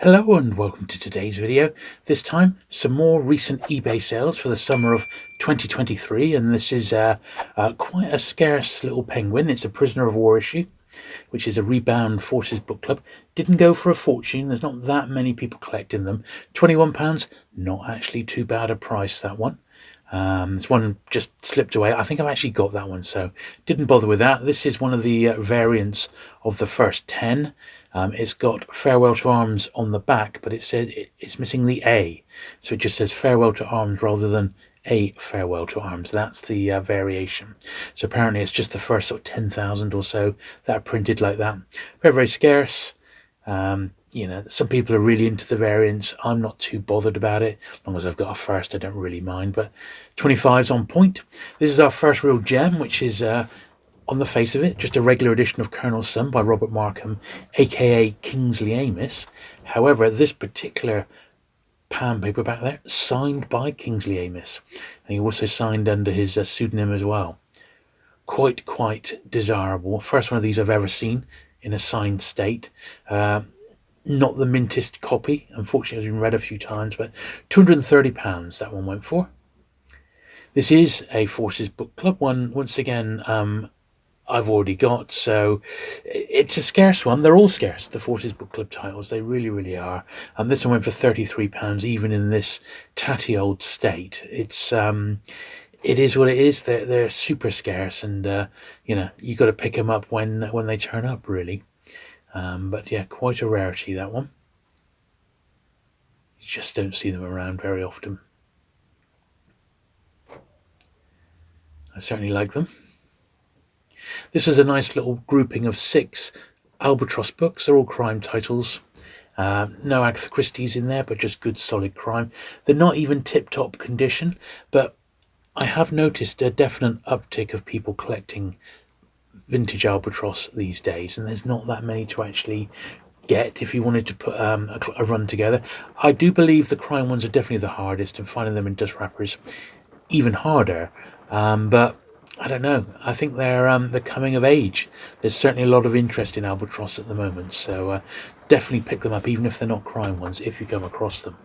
Hello and welcome to today's video. This time, some more recent eBay sales for the summer of 2023, and this is quite a scarce little penguin. It's a Prisoner of War issue, which is a Rebound Forces book club. Didn't go for a fortune. There's not that many people collecting them. £21, not actually too bad a price, that one. This one just slipped away. I think I've actually got that one, so didn't bother with that. This is one of the variants of the first 10. It's got Farewell to Arms on the back, but it says it's missing the A. So it just says Farewell to Arms rather than A Farewell to Arms. That's the variation. So apparently it's just the first sort of 10,000 or so that are printed like that. Very, very scarce. Some people are really into the variants. I'm not too bothered about it. As long as I've got a first, I don't really mind. But 25's on point. This is our first real gem, which is on the face of it, just a regular edition of Colonel's Son by Robert Markham, aka Kingsley Amis. However, this particular Pan paperback there, signed by Kingsley Amis. And he also signed under his pseudonym as well. Quite desirable. First one of these I've ever seen in a signed state. Not the mintest copy. Unfortunately, it's been read a few times, but £230 that one went for. This is a Forces book club one. Once again, I've already got, so it's a scarce one. They're all scarce, the Forces book club titles. They really are. This one went for £33, even in this tatty old state. It is what it is. They're super scarce, and you got to pick them up when they turn up, really. But yeah, quite a rarity, that one. You just don't see them around very often. I certainly like them. This is a nice little grouping of 6 Albatross books. They're all crime titles. No Agatha Christie's in there, but just good solid crime. They're not even tip-top condition, but I have noticed a definite uptick of people collecting vintage Albatross these days, and there's not that many to actually get if you wanted to put a run together. I do believe the crime ones are definitely the hardest, and finding them in dust wrappers even harder. But I don't know. I think they're coming of age. There's certainly a lot of interest in Albatross at the moment, so definitely pick them up, even if they're not crime ones, if you come across them.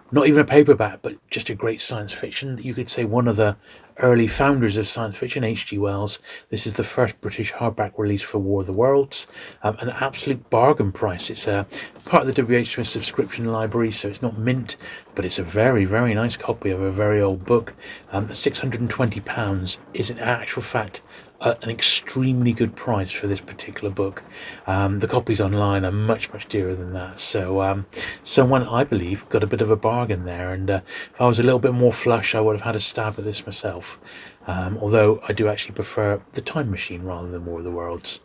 Not even a paperback, but just a great science fiction. You could say one of the early founders of science fiction, H.G. Wells. This is the first British hardback release for War of the Worlds. An absolute bargain price. It's part of the W.H. Smith subscription library, so it's not mint, but it's a very, very nice copy of a very old book. £620 is in actual fact an extremely good price for this particular book. The copies online are much dearer than that, so someone, I believe, got a bit of a bargain there, and if I was a little bit more flush, I would have had a stab at this myself, although I do actually prefer the Time Machine rather than War of the Worlds,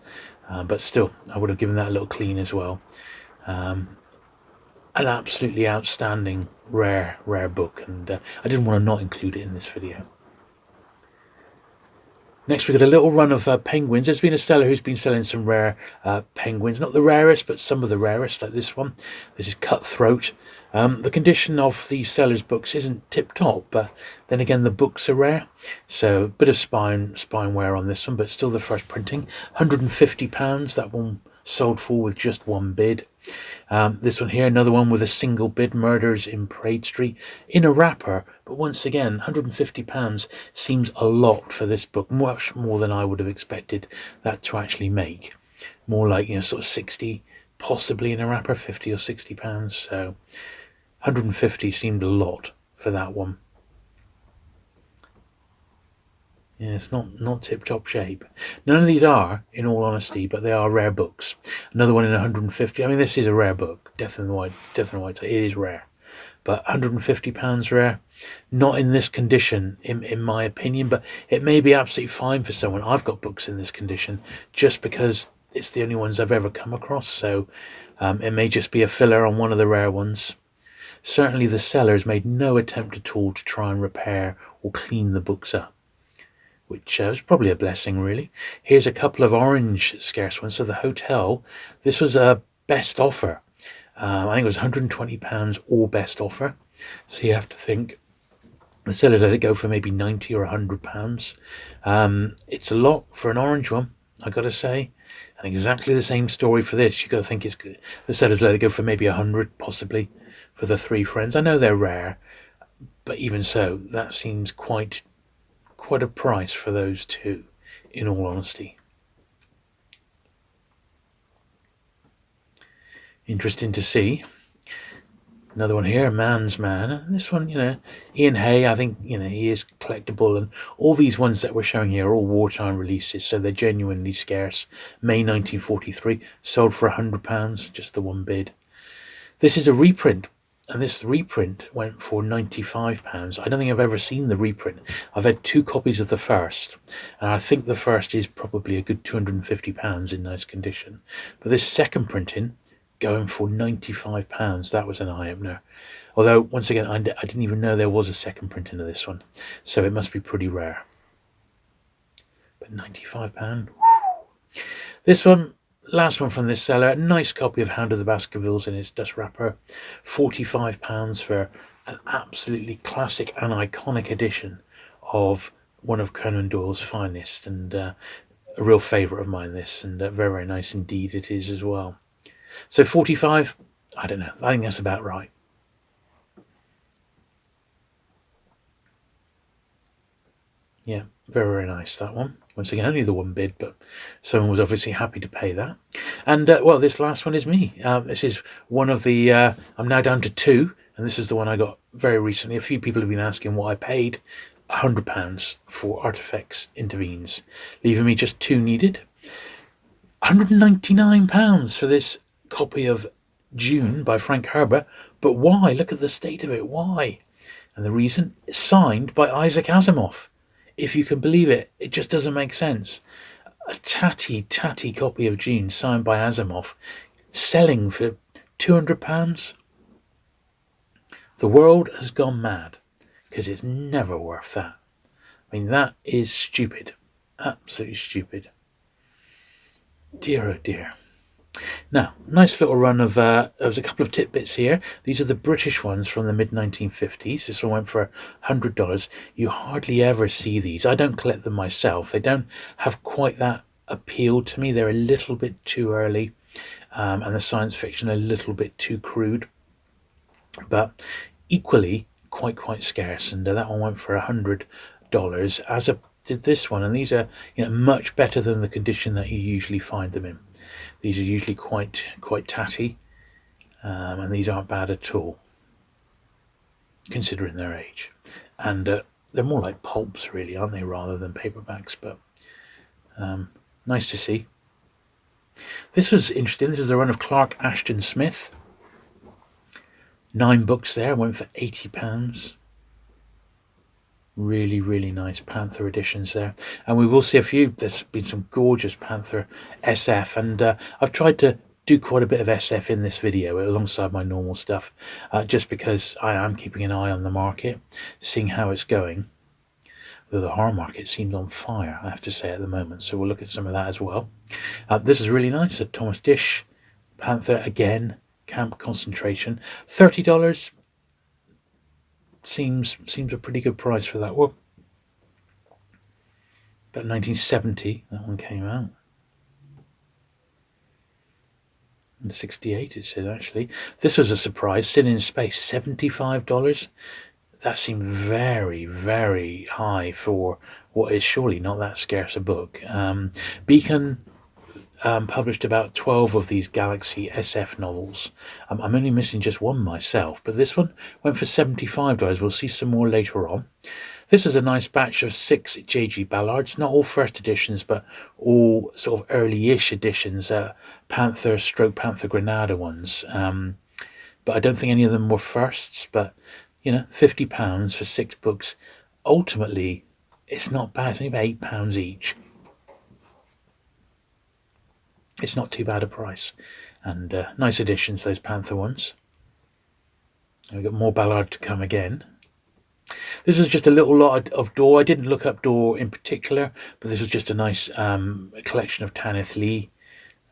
but still I would have given that a little clean as well. An absolutely outstanding rare book, and I didn't want to not include it in this video. Next, we've got a little run of penguins. There's been a seller who's been selling some rare penguins. Not the rarest, but some of the rarest, like this one. This is Cutthroat. The condition of the seller's books isn't tip-top, but then again, the books are rare. So a bit of spine wear on this one, but still the first printing. £150, that one sold for with just one bid. This one here, another one with a single bid, Murders in Parade Street, in a wrapper, but once again, £150 seems a lot for this book, much more than I would have expected that to actually make. More like, sort of 60, possibly in a wrapper, 50 or £60, so 150 seemed a lot for that one. Yeah, it's not tip-top shape. None of these are, in all honesty, but they are rare books. Another one in 150. I mean, this is a rare book. Death in the White. It is rare. But £150 rare. Not in this condition, in my opinion, but it may be absolutely fine for someone. I've got books in this condition just because it's the only ones I've ever come across. So it may just be a filler on one of the rare ones. Certainly the sellers made no attempt at all to try and repair or clean the books up, which was probably a blessing, really. Here's a couple of orange scarce ones. So the Hotel, this was a best offer. I think it was £120 or best offer. So you have to think the seller let it go for maybe £90 or £100. It's a lot for an orange one, I got to say. And exactly the same story for this. You got to think it's good. The sellers let it go for maybe 100, possibly, for the three friends. I know they're rare, but even so, that seems quite a price for those two, in all honesty. Interesting to see. Another one here, Man's Man. And this one, Ian Hay, I think, he is collectible. And all these ones that we're showing here are all wartime releases, so they're genuinely scarce. May 1943, sold for £100, just the one bid. This is a reprint, and this reprint went for £95. I don't think I've ever seen the reprint. I've had 2 copies of the first, and I think the first is probably a good £250 in nice condition. But this second printing, going for £95, that was an eye-opener. Although, once again, I didn't even know there was a second printing of this one, so it must be pretty rare. But £95. This one, last one from this seller, a nice copy of Hound of the Baskervilles in its dust wrapper. £45 for an absolutely classic and iconic edition of one of Conan Doyle's finest, and a real favourite of mine, this, and very, very nice indeed it is as well. So 45, I don't know. I think that's about right. Yeah, very, very nice, that one. Once again, only the one bid, but someone was obviously happy to pay that. And, well, this last one is me. This is one of the... I'm now down to 2, and this is the one I got very recently. A few people have been asking what I paid. £100 for Artifacts Intervenes, leaving me just 2 needed. £199 for this copy of June by Frank Herbert. But why? Look at the state of it. Why? And the reason? It's signed by Isaac Asimov. If you can believe it, it just doesn't make sense. A tatty copy of June signed by Asimov, selling for £200. The world has gone mad, because it's never worth that. I mean, that is stupid. Absolutely stupid. Dear oh dear. Now, nice little run of, there's a couple of tidbits here. These are the British ones from the mid-1950s. This one went for $100. You hardly ever see these. I don't collect them myself. They don't have quite that appeal to me. They're a little bit too early, and the science fiction a little bit too crude. But equally, quite scarce. And that one went for $100, as did this one. And these are much better than the condition that you usually find them in. These are usually quite tatty, and these aren't bad at all, considering their age. And they're more like pulps, really, aren't they, rather than paperbacks? But nice to see. This was interesting. This is a run of Clark Ashton Smith. 9 books there, went for £80. Really nice Panther editions there, and we will see a few. There's been some gorgeous Panther SF, and I've tried to do quite a bit of SF in this video alongside my normal stuff, just because I am keeping an eye on the market, seeing how it's going. Though the horror market seemed on fire, I have to say, at the moment, so we'll look at some of that as well. This is really nice, a Thomas Dish Panther again, Camp Concentration, $30. Seems a pretty good price for that one. About 1970 that one came out. In 68 it said, actually. This was a surprise. Sin in Space, $75. That seemed very high for what is surely not that scarce a book. Beacon published about 12 of these Galaxy SF novels. I'm only missing just one myself, but this one went for $75. We'll see some more later on. This is a nice batch of 6 J.G. Ballards, not all first editions, but all sort of early-ish editions, Panther Granada ones. But I don't think any of them were firsts, but, £50 for 6 books. Ultimately, it's not bad. It's only about £8 each. It's not too bad a price, and nice editions, those Panther ones. And we've got more Ballard to come again. This was just a little lot of Daw. I didn't look up Daw in particular, but this was just a nice collection of Tanith Lee.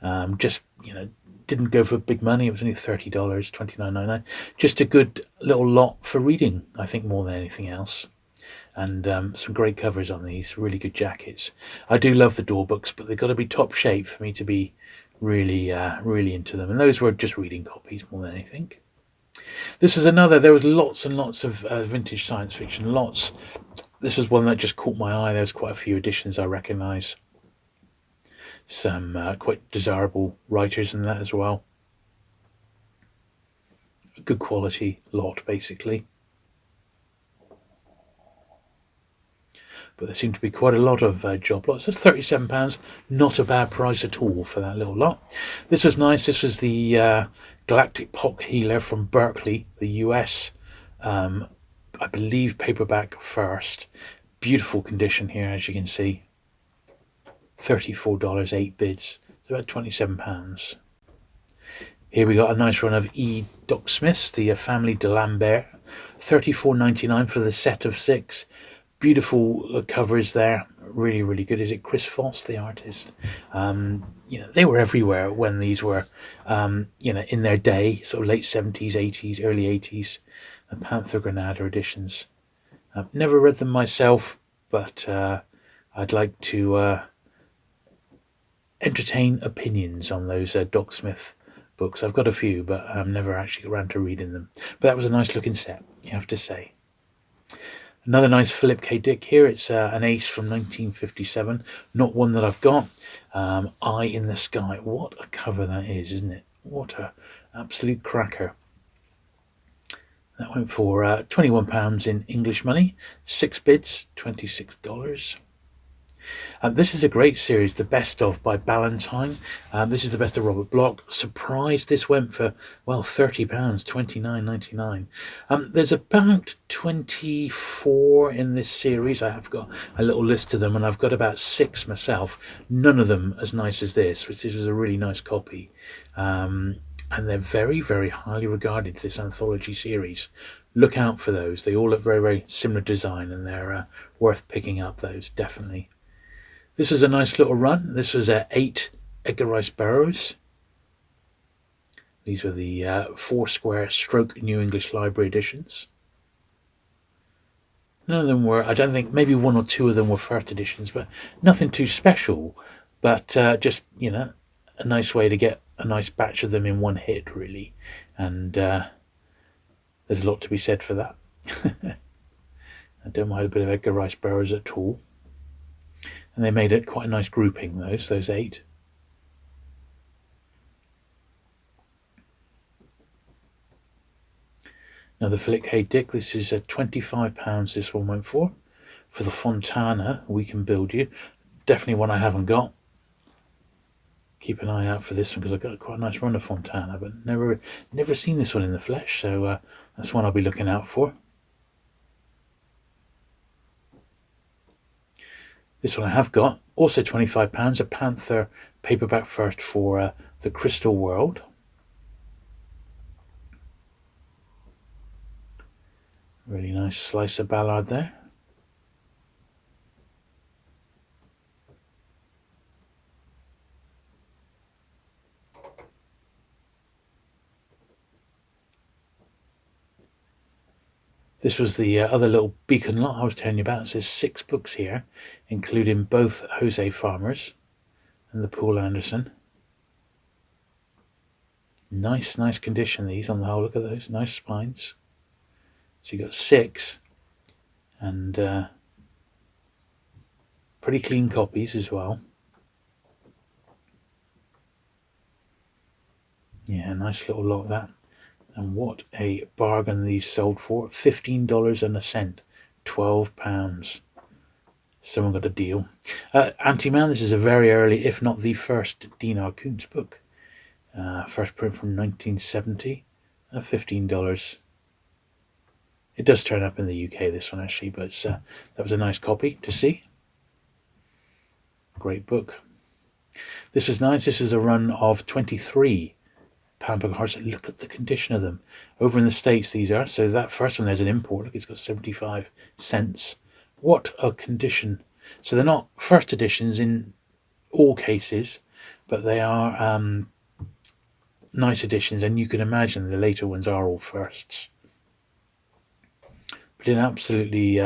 Didn't go for big money. It was only $30, $29.99. Just a good little lot for reading, I think, more than anything else. and some great covers on these, really good jackets. I do love the door books, but they've got to be top shape for me to be really really into them, and those were just reading copies more than anything. This was another, there was lots and lots of vintage science fiction, lots. This was one that just caught my eye. There's quite a few editions I recognise, some quite desirable writers in that as well. A good quality lot basically, but there seemed to be quite a lot of job lots. That's £37, not a bad price at all for that little lot. This was nice. This was the Galactic Pock Healer from Berkeley, the US. I believe paperback first. Beautiful condition here, as you can see. $34, 8 bids. It's about £27. Here we got a nice run of E. Doc Smith's, the Family de Lambert. $34.99 for the set of 6. Beautiful covers there, really really good. Is it Chris Foss, the artist? They were everywhere when these were in their day, sort of late 70s, 80s, early 80s. The Panther Granada editions. I've never read them myself, but I'd like to entertain opinions on those Doc Smith books. I've got a few, but I've never actually got around to reading them. But that was a nice looking set, you have to say. Another nice Philip K. Dick here. It's an ace from 1957. Not one that I've got. Eye in the Sky. What a cover that is, isn't it? What a absolute cracker. That went for £21 in English money. 6 bids, $26. This is a great series, The Best Of by Ballantyne. This is the best of Robert Bloch. Surprised this went for, well, £30, $29.99. There's about 24 in this series. I have got a little list of them, and I've got about 6 myself. None of them as nice as this, which is a really nice copy. And they're very, very highly regarded, this anthology series. Look out for those. They all look very, very similar design, and they're worth picking up, those, definitely. This was a nice little run. This was 8 Edgar Rice Burroughs. These were the 4 square stroke New English Library editions. None of them were, I don't think, maybe 1 or 2 of them were first editions, but nothing too special. But just, a nice way to get a nice batch of them in one hit, really. And there's a lot to be said for that. I don't mind a bit of Edgar Rice Burroughs at all. And they made it quite a nice grouping, those 8. Another Philip K. Dick. This is £25 this one went for the Fontana, We Can Build You. Definitely one I haven't got. Keep an eye out for this one, because I've got quite a nice run of Fontana, but never seen this one in the flesh, so that's one I'll be looking out for. This one I have got, also £25, a Panther paperback first for The Crystal World. Really nice slice of Ballard there. This was the other little beacon lot I was telling you about. It says 6 books here, including both Jose Farmers and the Poul Anderson. Nice condition, these on the whole. Look at those, nice spines. So you got 6, and pretty clean copies as well. Yeah, nice little lot, that. And what a bargain these sold for. $15 and a cent. £12. Someone got a deal. Anti-Man, this is a very early, if not the first, Dinar Koontz book. First print from 1970. $15. It does turn up in the UK, this one, actually, but that was a nice copy to see. Great book. This was nice. This was a run of 23 Pampered Hearts. Look at the condition of them. Over in the States, these are. So that first one, there's an import. Look, it's got 75 cents. What a condition. So they're not first editions in all cases, but they are nice editions, and you can imagine the later ones are all firsts. But in absolutely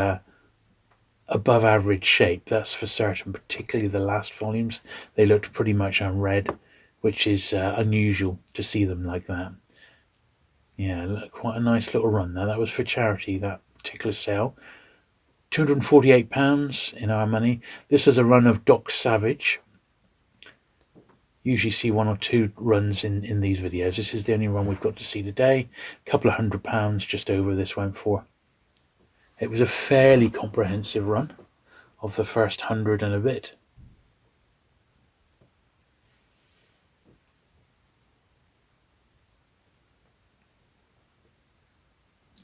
above average shape, that's for certain. Particularly the last volumes, they looked pretty much unread, which is unusual to see them like that. Yeah, quite a nice little run there. That was for charity, that particular sale. £248 in our money. This was a run of Doc Savage. Usually see one or two runs in these videos. This is the only run we've got to see today. A couple of £100 just over this went for. It was a fairly comprehensive run of the first 100 and a bit.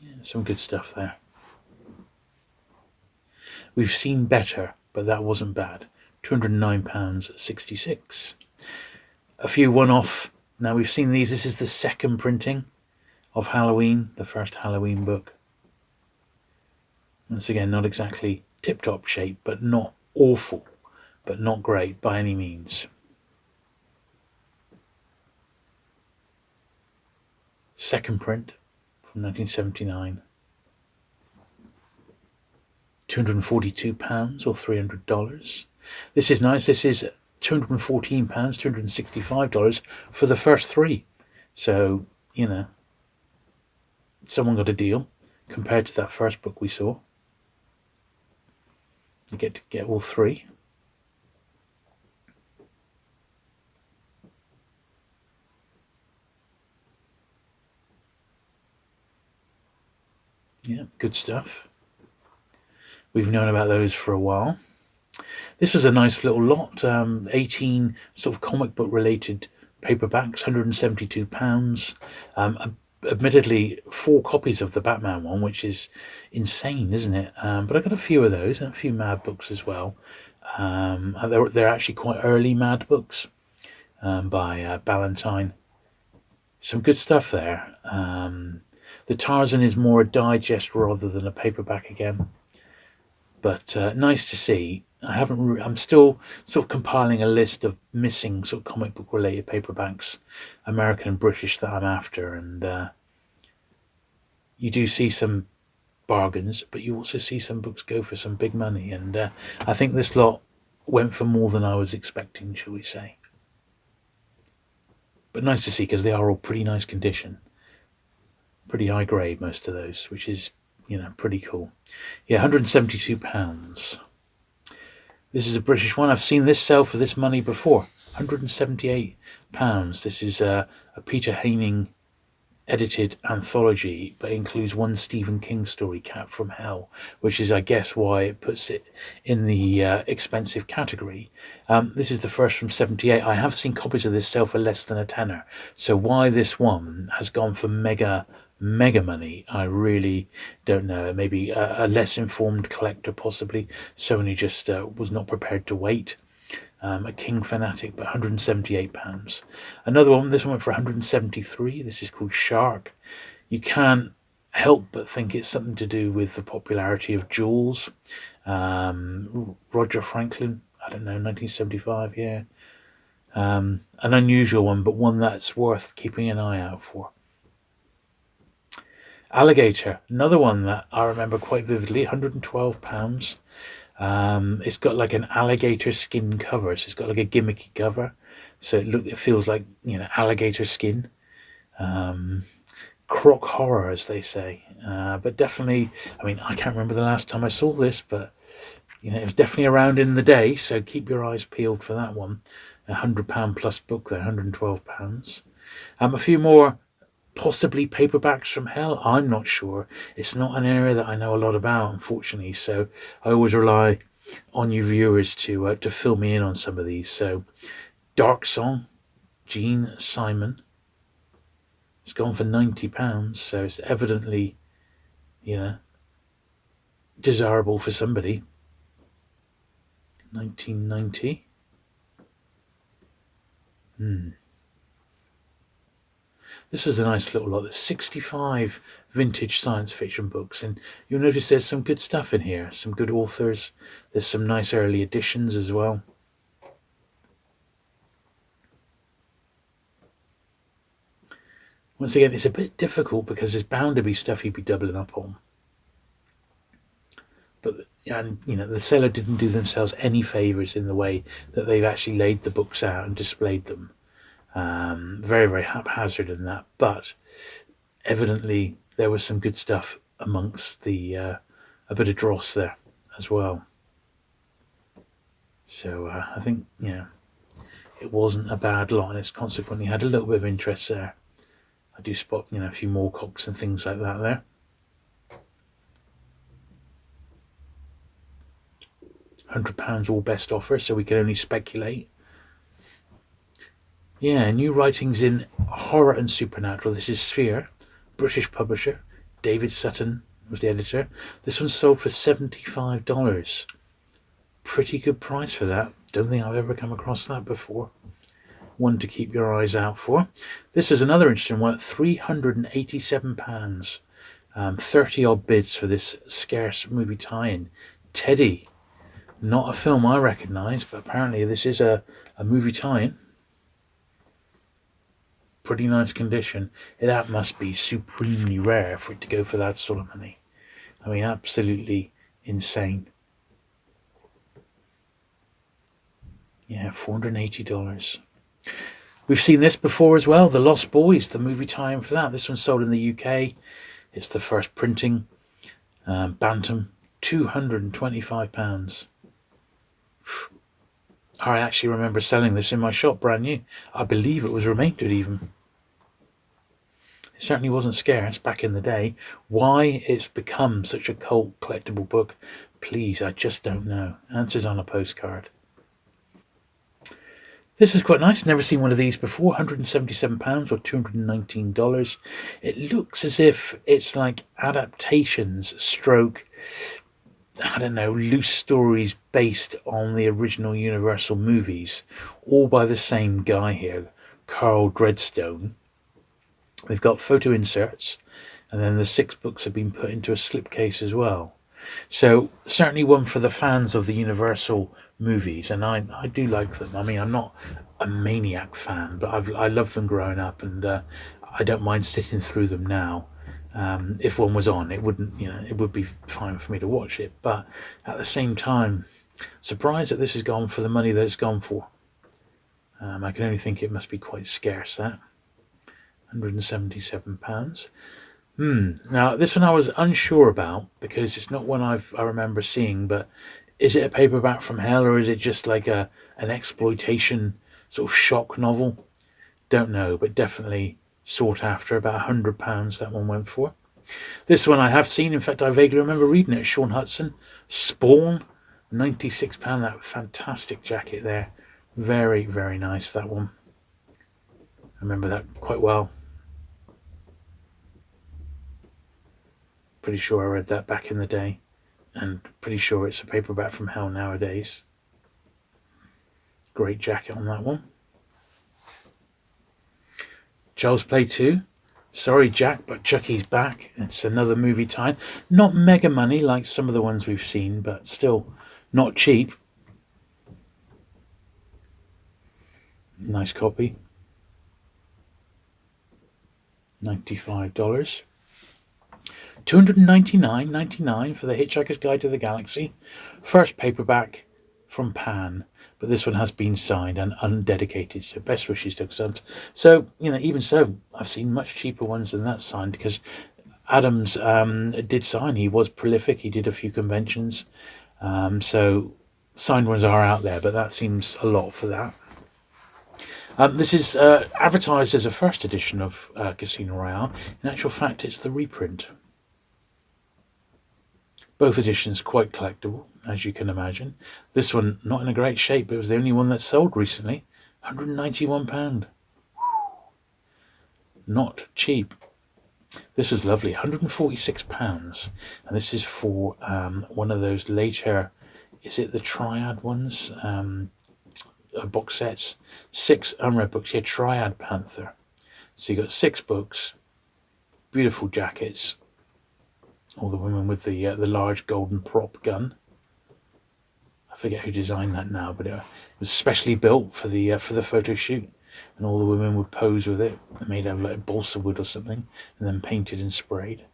Yeah, some good stuff there. We've seen better, but that wasn't bad. £209.66. A few one-off. Now we've seen these. This is the second printing of Halloween, the first Halloween book. Once again, not exactly tip-top shape, but not awful, but not great by any means. Second print from 1979. £242 or $300. This is nice. This is £214, $265 for the first three. So, you know, someone got a deal compared to that first book we saw. You get to get all three. Yeah, good stuff. We've known about those for a while. This was a nice little lot, 18 sort of comic book related paperbacks, £172. Admittedly, 4 copies of the Batman one, which is insane, isn't it? But I got a few of those and a few Mad books as well. They're actually quite early Mad books by Ballantine. Some good stuff there. The Tarzan is more a digest rather than a paperback again. But nice to see. I'm still sort of compiling a list of missing sort of comic book related paperbacks, American and British, that I'm after, and you do see some bargains, but you also see some books go for some big money, and I think this lot went for more than I was expecting, shall we say. But nice to see, because they are all pretty nice condition, pretty high grade, most of those, which is, you know, pretty cool. Yeah, £172. This is a British one. I've seen this sell for this money before. £178. This is a Peter Haining edited anthology, but includes one Stephen King story, Cat from Hell, which is, I guess, why it puts it in the expensive category. This is the first from 78. I have seen copies of this sell for less than a tenner. So why this one has gone for mega money, I really don't know. Maybe a less informed collector, possibly. Sony just was not prepared to wait. A King fanatic, but £178. Another one, this one went for £173. This is called Shark. You can't help but think it's something to do with the popularity of Jules. Roger Franklin, I don't know, 1975, yeah. An unusual one, but one that's worth keeping an eye out for. Alligator, another one that I remember quite vividly, £112. It's got like an alligator skin cover, so it's got like a gimmicky cover, so it feels like, you know, alligator skin. Croc horror, as they say, but definitely, I mean, I can't remember the last time I saw this, but you know, it was definitely around in the day, so keep your eyes peeled for that one. £100 plus book there, £112. A few more possibly paperbacks from hell. I'm not sure. It's not an area that I know a lot about, unfortunately, so I always rely on you viewers to fill me in on some of these. So Dark Song, Gene Simon, it's gone for £90, so it's evidently, you know, desirable for somebody. 1990. This is a nice little lot. There's 65 vintage science fiction books, and you'll notice there's some good stuff in here, some good authors. There's some nice early editions as well. Once again, it's a bit difficult because there's bound to be stuff you'd be doubling up on. But and the seller didn't do themselves any favors in the way that they've actually laid the books out and displayed them. Very, very haphazard in that, but evidently there was some good stuff amongst the a bit of dross there as well. So I think it wasn't a bad lot, and it's consequently had a little bit of interest there. I do spot a few more cocks and things like that there. £100 all best offer, so we can only speculate. Yeah, new writings in horror and supernatural. This is Sphere, British publisher. David Sutton was the editor. This one sold for $75. Pretty good price for that. Don't think I've ever come across that before. One to keep your eyes out for. This is another interesting one at £387. 30 odd bids for this scarce movie tie-in. Teddy. Not a film I recognise, but apparently this is a movie tie-in. Pretty nice condition. That must be supremely rare for it to go for that sort of money. I mean, absolutely insane. Yeah, $480. We've seen this before as well. The Lost Boys, the movie tie-in for that. This one's sold in the UK. It's the first printing. Bantam, £225. I actually remember selling this in my shop, brand new. I believe it was remaindered even. It certainly wasn't scarce back in the day. Why it's become such a cult collectible book, please, I just don't know. Answers on a postcard. This is quite nice. Never seen one of these before. £177 or $219. It looks as if it's like adaptations stroke, I don't know, loose stories based on the original Universal movies, all by the same guy here, Carl Dreadstone. They've got photo inserts, and then the 6 books have been put into a slipcase as well. So certainly one for the fans of the Universal movies, and I do like them. I mean, I'm not a maniac fan, but I loved them growing up, and I don't mind sitting through them now. If one was on, it wouldn't, it would be fine for me to watch it. But at the same time, surprised that this has gone for the money that it's gone for. I can only think it must be quite scarce, that. £177. Now, this one I was unsure about, because it's not one I remember seeing, but is it a paperback from hell, or is it just like an exploitation sort of shock novel? Don't know, but definitely sought after. About £100 that one went for. This one I have seen. In fact, I vaguely remember reading it. Sean Hudson, Spawn, £96. That fantastic jacket there. Very, very nice, that one. I remember that quite well. Pretty sure I read that back in the day, and pretty sure it's a paperback from hell nowadays. Great jacket on that one. Child's Play 2. Sorry, Jack, but Chucky's back. It's another movie tie. Not mega money like some of the ones we've seen, but still not cheap. Nice copy. $95. $299.99 for The Hitchhiker's Guide to the Galaxy. First paperback from Pan, but this one has been signed and undedicated, so best wishes to Subs. So, even so, I've seen much cheaper ones than that signed, because Adams did sign. He was prolific. He did a few conventions. So signed ones are out there, but that seems a lot for that. This is advertised as a first edition of Casino Royale. In actual fact, it's the reprint. Both editions quite collectible, as you can imagine. This one, not in a great shape. It was the only one that sold recently. £191. Not cheap. This was lovely. £146. And this is for one of those later, is it the Triad ones? Box sets. 6 unread books. Yeah, Triad Panther. So you got 6 books. Beautiful jackets. All the women with the large golden prop gun. I forget who designed that now, but it was specially built for the photo shoot, and all the women would pose with it. They made out of like balsa wood or something, and then painted and sprayed.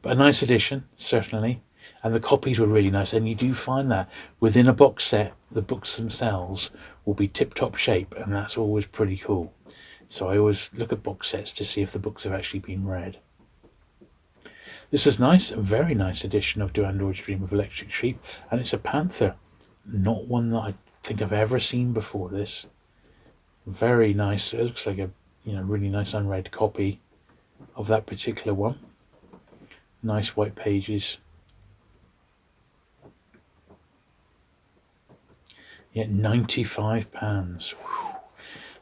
But a nice edition, certainly. And the copies were really nice. And you do find that within a box set, the books themselves will be tip-top shape. And that's always pretty cool. So I always look at box sets to see if the books have actually been read. This is nice, a very nice edition of Do Androids Dream of Electric Sheep. And it's a Panther. Not one that I think I've ever seen before this. Very nice. It looks like a really nice unread copy of that particular one. Nice white pages. Yeah, £95.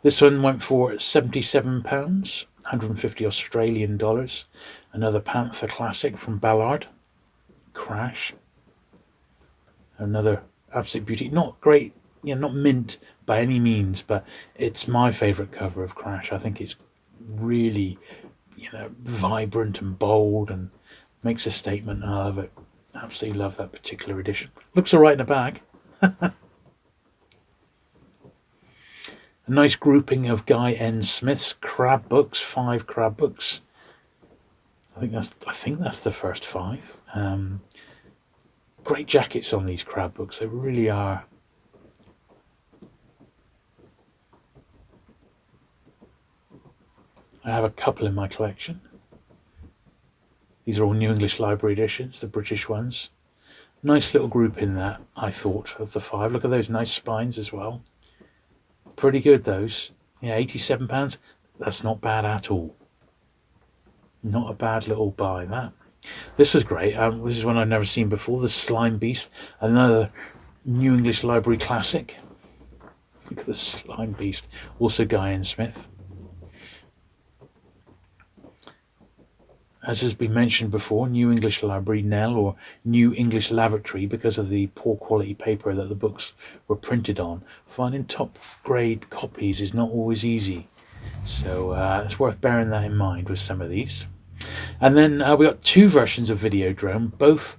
This one went for £77, 150 Australian dollars. Another Panther classic from Ballard. Crash. Another absolute beauty. Not great, not mint by any means, but it's my favourite cover of Crash. I think it's really, vibrant and bold and makes a statement. I love it. Absolutely love that particular edition. Looks all right in a bag. A nice grouping of Guy N. Smith's crab books, 5 crab books. I think that's the first 5. Great jackets on these crab books. They really are. I have a couple in my collection. These are all New English Library editions, the British ones. Nice little group in that, I thought, of the 5. Look at those nice spines as well. Pretty good, those. Yeah, £87. That's not bad at all. Not a bad little buy, that. This was great. This is one I've never seen before. The Slime Beast, another New English Library classic. Look at the Slime Beast. Also Guy N. Smith. As has been mentioned before, New English Library, NEL, or New English Lavatory, because of the poor quality paper that the books were printed on, finding top grade copies is not always easy. So it's worth bearing that in mind with some of these. And then we got 2 versions of Videodrome, both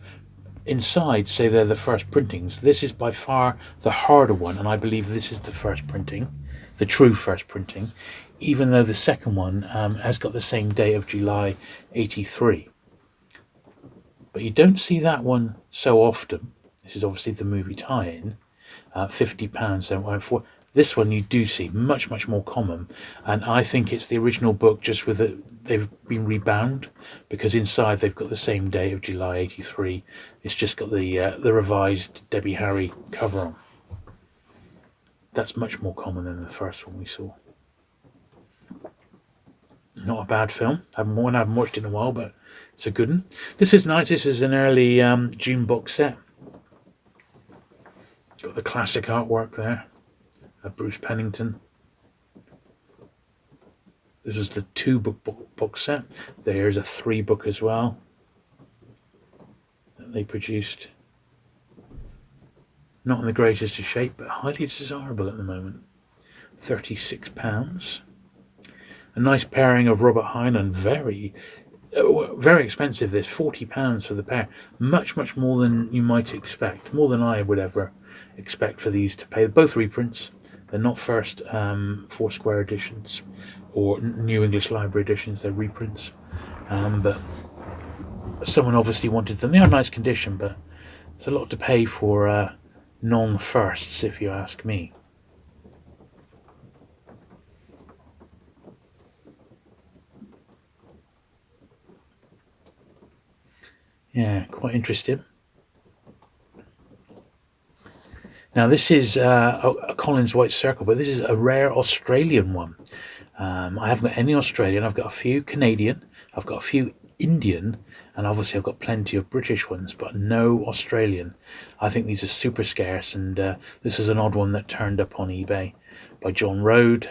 inside say they're the first printings. This is by far the harder one, and I believe this is the first printing, the true first printing, even though the second one has got the same date of July 83. But you don't see that one so often. This is obviously the movie tie-in. £50 then went for. This one you do see, much more common, and I think it's the original book, just with it, they've been rebound, because inside they've got the same day of July 83. It's just got the revised Debbie Harry cover on. That's much more common than the first one we saw. Not a bad film. I haven't watched it in a while, but it's a good one. This is nice. This is an early June box set. Got the classic artwork there. Bruce Pennington. This is the 2-book box set. There's a 3-book as well that they produced. Not in the greatest of shape, but highly desirable at the moment. £36. A nice pairing of Robert Heinlein. Very expensive, this. £40 for the pair. Much more than you might expect. More than I would ever expect for these to pay. Both reprints. They're not first Foursquare editions or New English Library editions. They're reprints. But someone obviously wanted them. They are in nice condition, but it's a lot to pay for non-firsts, if you ask me. Yeah, quite interesting. Now this is a Collins White Circle, but this is a rare Australian one. I haven't got any Australian. I've got a few Canadian. I've got a few Indian, and obviously I've got plenty of British ones, but no Australian. I think these are super scarce, and this is an odd one that turned up on eBay by John Rode.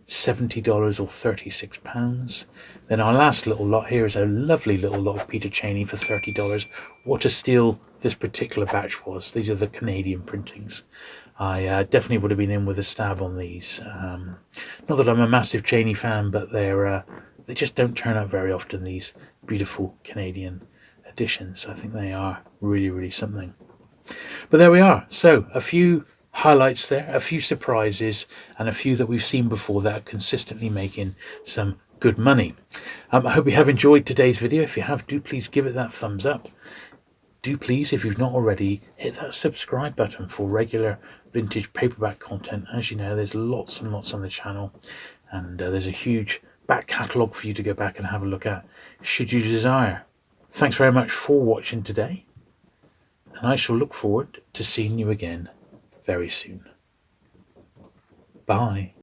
$70 or £36. Then our last little lot here is a lovely little lot of Peter Cheney for $30. What a steal this particular batch was. These are the Canadian printings. I definitely would have been in with a stab on these. Not that I'm a massive Cheney fan, but they just don't turn up very often, these beautiful Canadian editions. I think they are really something. But there we are. So a few highlights there, a few surprises, and a few that we've seen before that are consistently making some good money. I hope you have enjoyed today's video. If you have, do please give it that thumbs up. Do please, if you've not already, hit that subscribe button for regular vintage paperback content. As you know, there's lots and lots on the channel, and there's a huge back catalogue for you to go back and have a look at, should you desire. Thanks very much for watching today, and I shall look forward to seeing you again very soon. Bye.